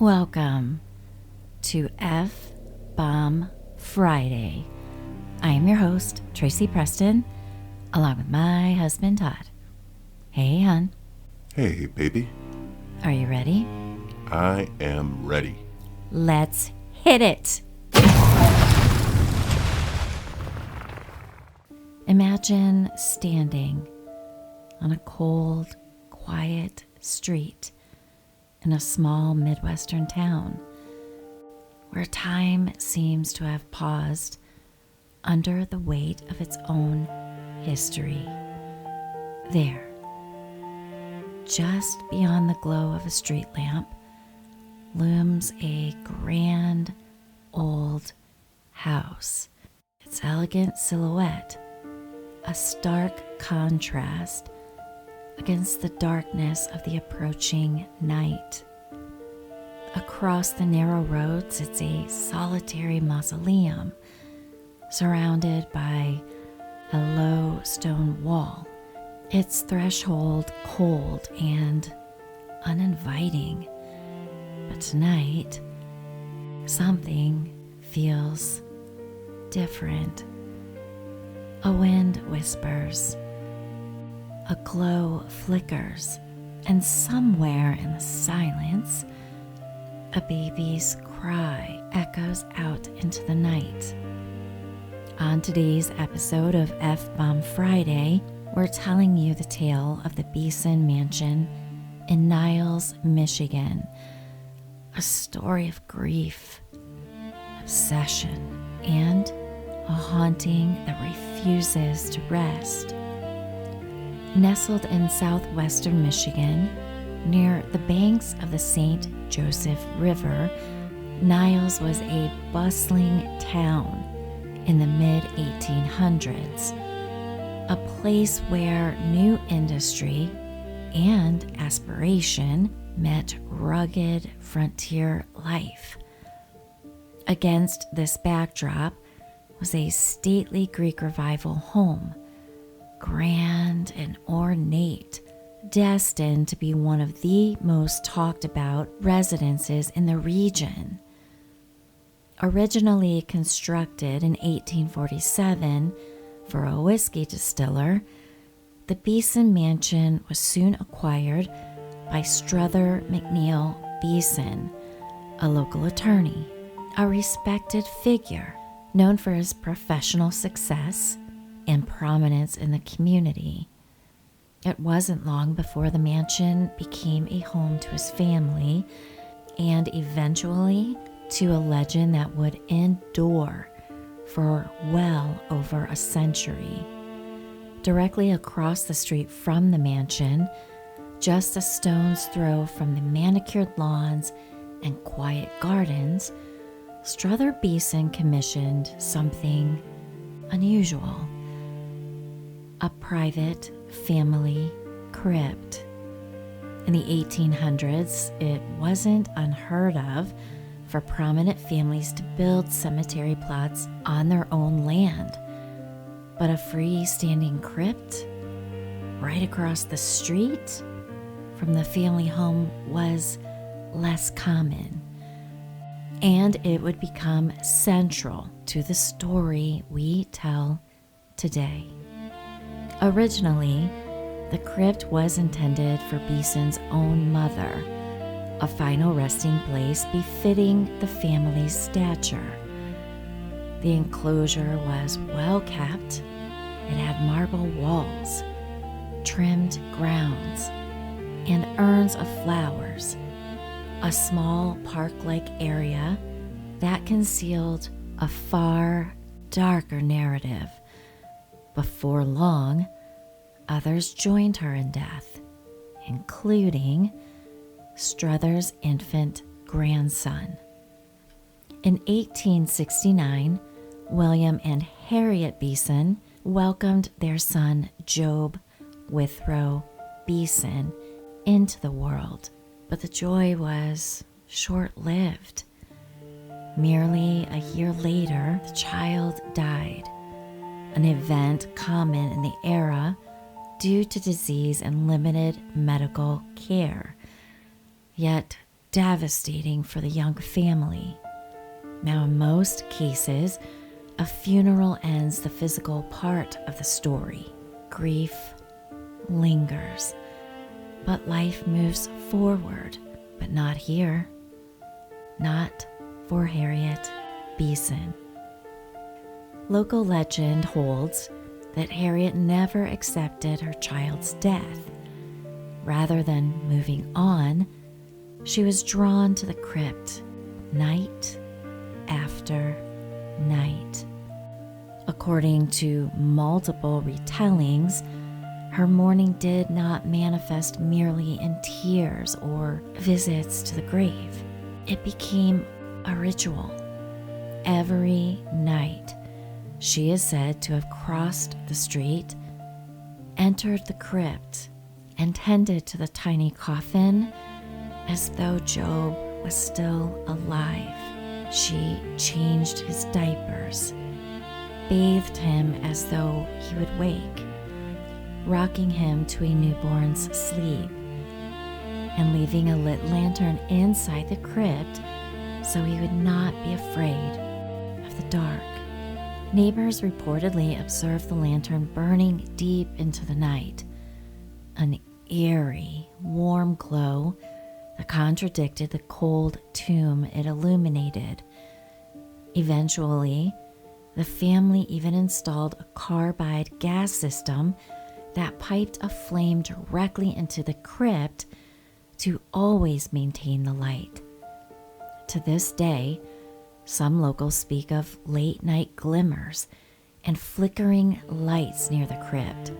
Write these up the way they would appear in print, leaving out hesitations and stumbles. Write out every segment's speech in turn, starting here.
Welcome to F-Bomb Friday. I am your host, Tracy Preston, along with my husband, Todd. Hey, hon. Hey, baby. Are you ready? I am ready. Let's hit it. Imagine standing on a cold, quiet street in a small Midwestern town where time seems to have paused under the weight of its own history. There, just beyond the glow of a street lamp, looms a grand old house. Its elegant silhouette, a stark contrast against the darkness of the approaching night. Across the narrow road sits a solitary mausoleum, surrounded by a low stone wall, its threshold cold and uninviting. But tonight, something feels different. A wind whispers, a glow flickers, and somewhere in the silence, a baby's cry echoes out into the night. On today's episode of F-Bomb Friday, we're telling you the tale of the Beeson Mansion in Niles, Michigan. A story of grief, obsession, and a haunting that refuses to rest. Nestled in southwestern Michigan, near the banks of the St. Joseph River, Niles was a bustling town in the mid-1800s, a place where new industry and aspiration met rugged frontier life. Against this backdrop was a stately Greek Revival home, grand and ornate, destined to be one of the most talked about residences in the region. Originally constructed in 1847 for a whiskey distiller, the Beeson Mansion was soon acquired by Strother Beeson, a local attorney, a respected figure known for his professional success and prominence in the community. It wasn't long before the mansion became a home to his family and eventually to a legend that would endure for well over a century. Directly across the street from the mansion, just a stone's throw from the manicured lawns and quiet gardens, Strother Beeson commissioned something unusual. A private family crypt. In the 1800s, it wasn't unheard of for prominent families to build cemetery plots on their own land. But a freestanding crypt right across the street from the family home was less common. And it would become central to the story we tell today. Originally, the crypt was intended for Beeson's own mother, a final resting place befitting the family's stature. The enclosure was well kept. It had marble walls, trimmed grounds, and urns of flowers, a small park-like area that concealed a far darker narrative. Before long, others joined her in death, including Strother's infant grandson. In 1869, William and Harriet Beeson welcomed their son Job Withrow Beeson into the world, but the joy was short-lived. Merely a year later, the child died, an event common in the era due to disease and limited medical care. Yet devastating for the young family. Now, in most cases, a funeral ends the physical part of the story. Grief lingers, but life moves forward, but not here. Not for Harriet Beeson. Local legend holds that Harriet never accepted her child's death. Rather than moving on, she was drawn to the crypt night after night. According to multiple retellings, her mourning did not manifest merely in tears or visits to the grave. It became a ritual. Every night, she is said to have crossed the street, entered the crypt, and tended to the tiny coffin as though Job was still alive. She changed his diapers, bathed him as though he would wake, rocking him to a newborn's sleep, and leaving a lit lantern inside the crypt so he would not be afraid of the dark. Neighbors reportedly observed the lantern burning deep into the night, an eerie, warm glow that contradicted the cold tomb it illuminated. Eventually, the family even installed a carbide gas system that piped a flame directly into the crypt to always maintain the light. To this day, some locals speak of late-night glimmers and flickering lights near the crypt,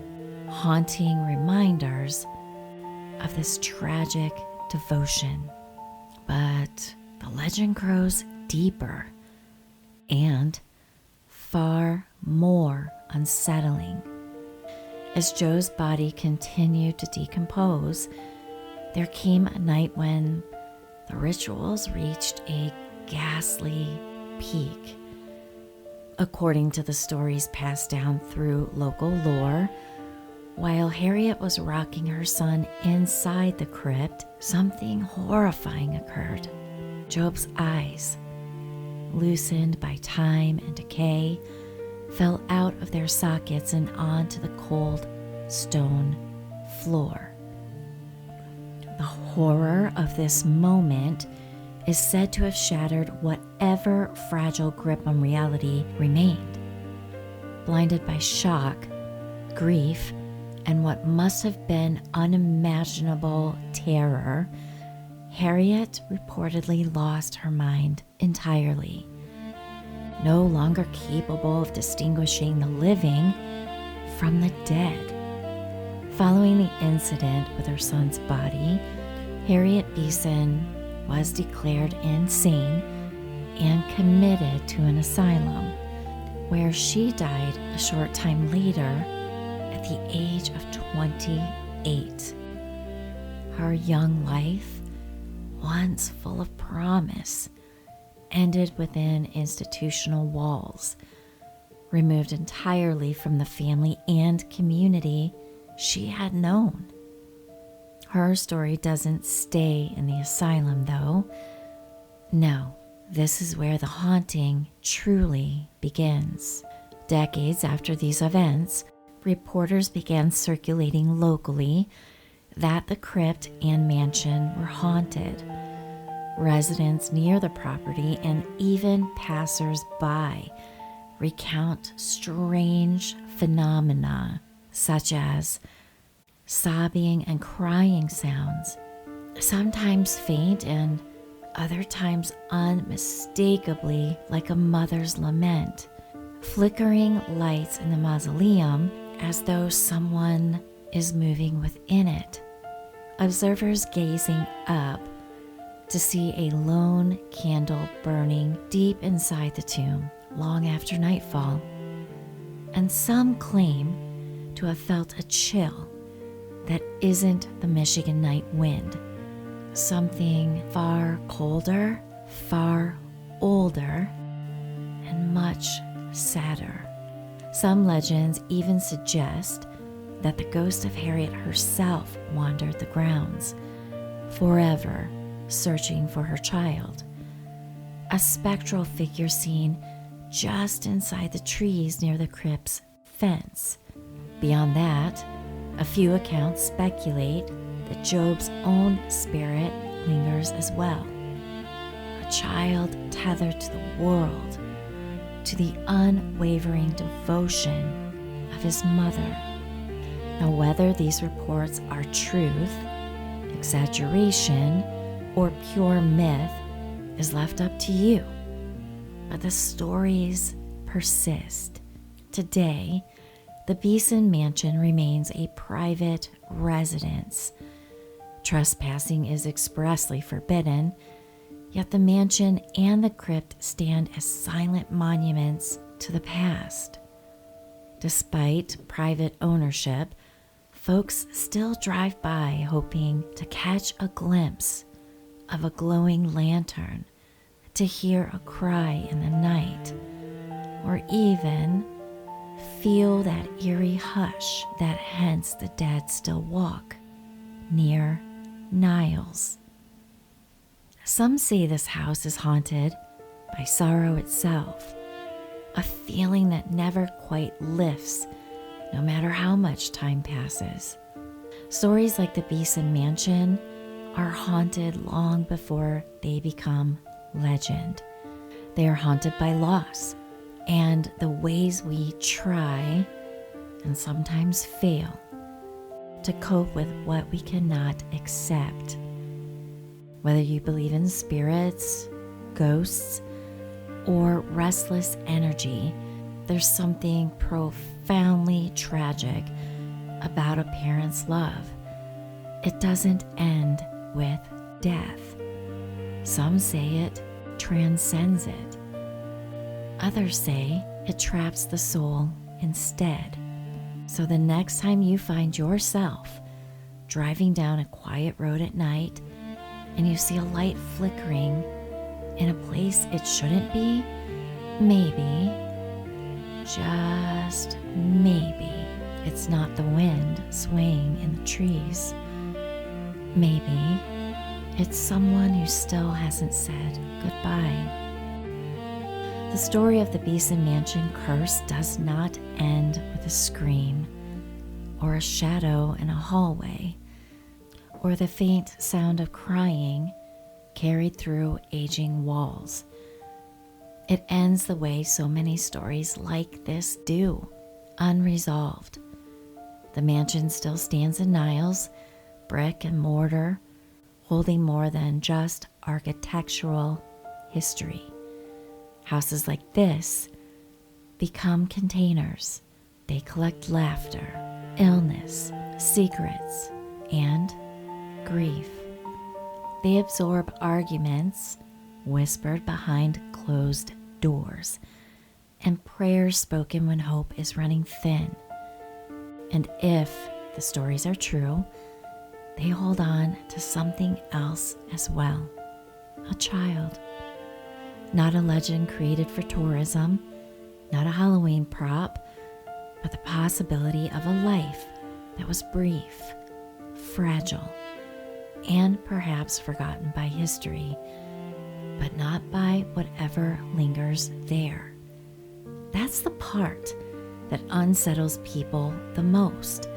haunting reminders of this tragic devotion. But the legend grows deeper and far more unsettling. As Joe's body continued to decompose, there came a night when the rituals reached a ghastly peak. According to the stories passed down through local lore, while Harriet was rocking her son inside the crypt, something horrifying occurred. Job's eyes, loosened by time and decay, fell out of their sockets and onto the cold stone floor. The horror of this moment is said to have shattered whatever fragile grip on reality remained. Blinded by shock, grief, and what must have been unimaginable terror, Harriet reportedly lost her mind entirely. No longer capable of distinguishing the living from the dead. Following the incident with her son's body, Harriet Beeson was declared insane and committed to an asylum, where she died a short time later at the age of 28. Her young life, once full of promise, ended within institutional walls, removed entirely from the family and community she had known. Her story doesn't stay in the asylum, though. No, this is where the haunting truly begins. Decades after these events, reporters began circulating locally that the crypt and mansion were haunted. Residents near the property and even passers-by recount strange phenomena such as sobbing and crying sounds, sometimes faint and other times unmistakably like a mother's lament, flickering lights in the mausoleum as though someone is moving within it, observers gazing up to see a lone candle burning deep inside the tomb long after nightfall, and some claim to have felt a chill that isn't the Michigan night wind, something far colder, far older, and much sadder. Some legends even suggest that the ghost of Harriet herself wandered the grounds, forever searching for her child. A spectral figure seen just inside the trees near the crypt's fence. Beyond that, a few accounts speculate that Job's own spirit lingers as well. A child tethered to the world, to the unwavering devotion of his mother. Now, whether these reports are truth, exaggeration, or pure myth is left up to you. But the stories persist. Today, the Beeson Mansion remains a private residence. Trespassing is expressly forbidden, yet the mansion and the crypt stand as silent monuments to the past. Despite private ownership, folks still drive by hoping to catch a glimpse of a glowing lantern, to hear a cry in the night, or even feel that eerie hush that hence the dead still walk near Niles. Some say this house is haunted by sorrow itself, a feeling that never quite lifts no matter how much time passes. Stories like the Beeson Mansion are haunted long before they become legend. They are haunted by loss and the ways we try, and sometimes fail, to cope with what we cannot accept. Whether you believe in spirits, ghosts, or restless energy, there's something profoundly tragic about a parent's love. It doesn't end with death. Some say it transcends it. Others say it traps the soul instead. So the next time you find yourself driving down a quiet road at night and you see a light flickering in a place it shouldn't be, maybe, just maybe, it's not the wind swaying in the trees. Maybe it's someone who still hasn't said goodbye. The story of the Beeson Mansion curse does not end with a scream, or a shadow in a hallway, or the faint sound of crying carried through aging walls. It ends the way so many stories like this do, unresolved. The mansion still stands in Niles, brick and mortar, holding more than just architectural history. Houses like this become containers. They collect laughter, illness, secrets, and grief. They absorb arguments whispered behind closed doors and prayers spoken when hope is running thin. And if the stories are true, they hold on to something else as well. A child. Not a legend created for tourism, not a Halloween prop, but the possibility of a life that was brief, fragile, and perhaps forgotten by history, but not by whatever lingers there. That's the part that unsettles people the most,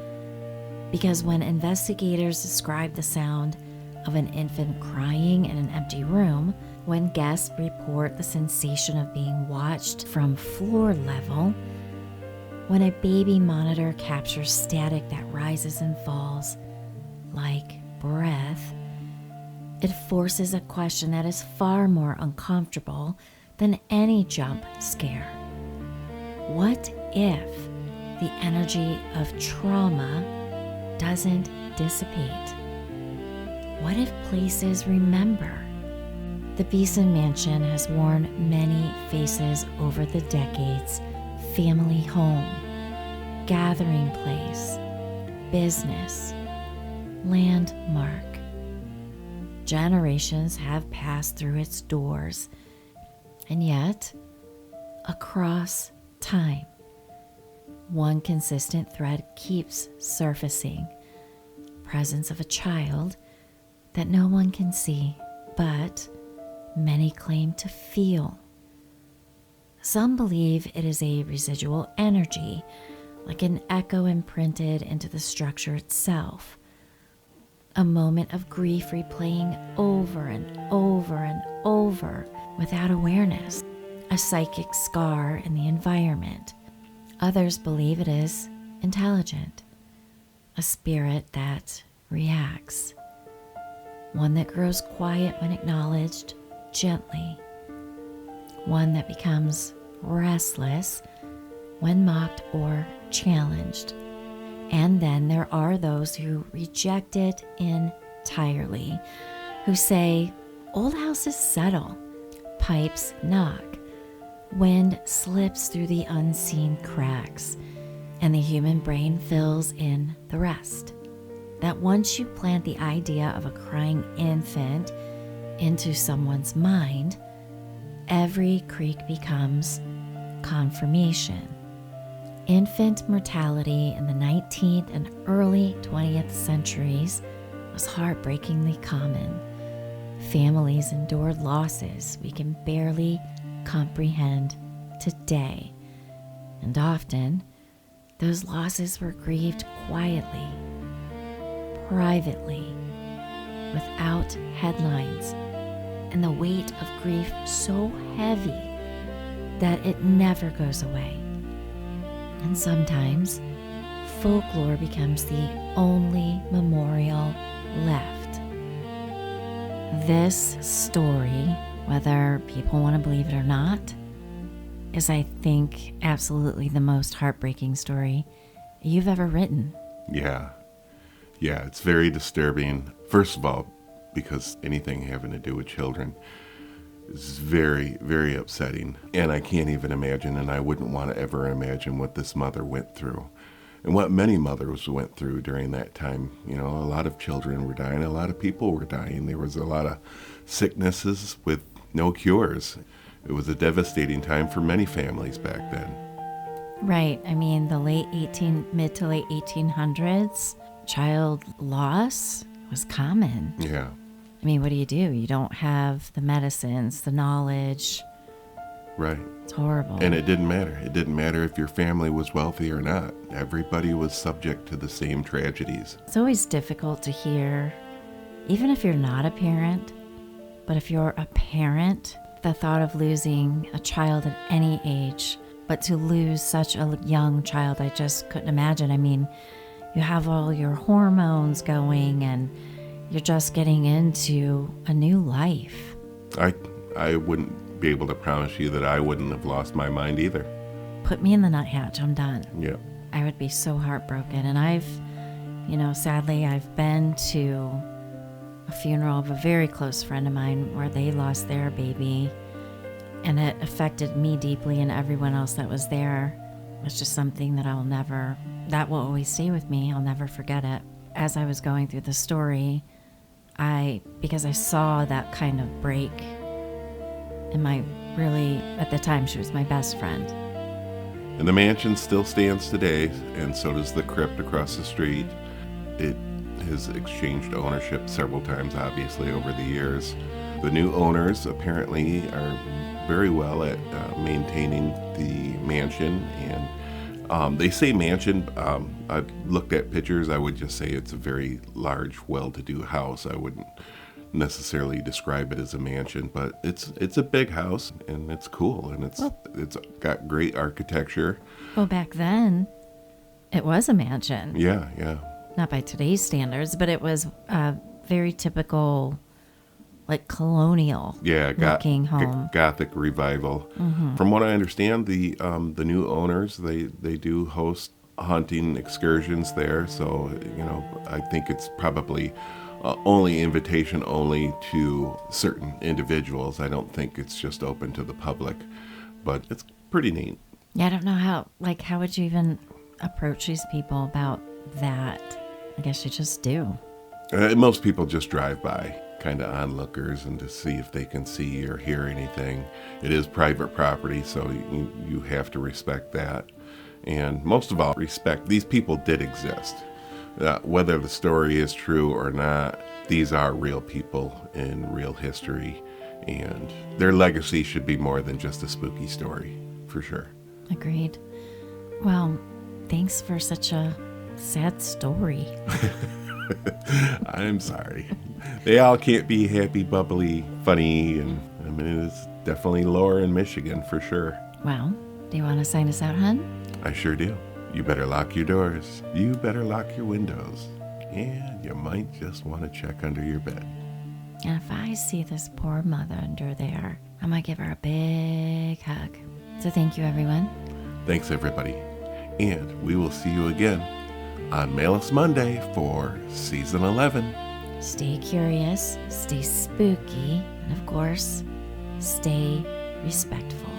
because when investigators describe the sound of an infant crying in an empty room, when guests report the sensation of being watched from floor level, when a baby monitor captures static that rises and falls like breath, it forces a question that is far more uncomfortable than any jump scare. What if the energy of trauma doesn't dissipate? What if places remember? The Beeson Mansion has worn many faces over the decades. Family home, gathering place, business, landmark. Generations have passed through its doors, and yet, across time, one consistent thread keeps surfacing. Presence of a child that no one can see, but many claim to feel. Some believe it is a residual energy, like an echo imprinted into the structure itself. A moment of grief replaying over and over and over without awareness. A psychic scar in the environment. Others believe it is intelligent. A spirit that reacts. One that grows quiet when acknowledged gently. One that becomes restless when mocked or challenged. And then there are those who reject it entirely, who say, old houses settle, pipes knock, wind slips through the unseen cracks, and the human brain fills in the rest. That once you plant the idea of a crying infant into someone's mind, every creak becomes confirmation. Infant mortality in the 19th and early 20th centuries was heartbreakingly common. Families endured losses we can barely comprehend today, and often those losses were grieved quietly, privately, without headlines, and the weight of grief so heavy that it never goes away. And sometimes folklore becomes the only memorial left. This story, whether people want to believe it or not, is, I think, absolutely the most heartbreaking story you've ever written. Yeah, it's very disturbing. First of all, because anything having to do with children is very, very upsetting. And I can't even imagine, and I wouldn't want to ever imagine what this mother went through. And what many mothers went through during that time. You know, a lot of children were dying, a lot of people were dying. There was a lot of sicknesses with no cures. It was a devastating time for many families back then. Right. I mean, the mid to late 1800s, child loss was common. Yeah. I mean, what do? You don't have the medicines, the knowledge. Right. It's horrible. And it didn't matter. It didn't matter if your family was wealthy or not. Everybody was subject to the same tragedies. It's always difficult to hear, even if you're not a parent, but if you're a parent, the thought of losing a child at any age, but to lose such a young child, I just couldn't imagine. I mean, you have all your hormones going and you're just getting into a new life. I wouldn't be able to promise you that I wouldn't have lost my mind either. Put me in the nuthatch, I'm done. Yeah. I would be so heartbroken. And sadly, I've been to a funeral of a very close friend of mine where they lost their baby, and it affected me deeply and everyone else that was there. It's just something that that will always stay with me. I'll never forget it. As I was going through the story, because I saw that kind of break in at the time, she was my best friend. And the mansion still stands today, and so does the crypt across the street. It has exchanged ownership several times, obviously, over the years. The new owners apparently are very well at maintaining the mansion, and they say mansion. I've looked at pictures. I would just say it's a very large, well-to-do house. I wouldn't necessarily describe it as a mansion, but it's a big house, and it's cool, and it's got great architecture. Well, back then, it was a mansion. Yeah. Not by today's standards, but it was very typical, like colonial looking home. Gothic revival. Mm-hmm. From what I understand, the new owners, they do host hunting excursions there, so I think it's probably invitation only to certain individuals. I don't think it's just open to the public, but it's pretty neat. Yeah, I don't know how would you even approach these people about that? I guess you just do. Most people just drive by, kind of onlookers, and to see if they can see or hear anything. It is private property, so you have to respect that. And most of all, respect these people did exist. Whether the story is true or not, these are real people in real history, and their legacy should be more than just a spooky story, for sure. Agreed. Well, thanks for such a sad story. I'm sorry. They all can't be happy, bubbly, funny, and I mean, it's definitely lore in Michigan, for sure. Well, do you want to sign us out, hun? I sure do. You better lock your doors. You better lock your windows. And you might just want to check under your bed. And if I see this poor mother under there, I might give her a big hug. So thank you, everyone. Thanks, everybody. And we will see you again on Mail-Us Monday for Season 11. Stay curious, stay spooky, and of course, stay respectful.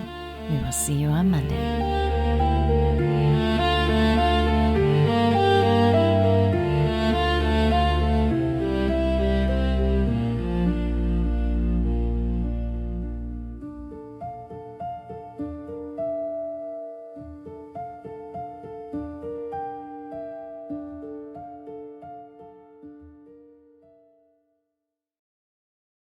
We will see you on Monday.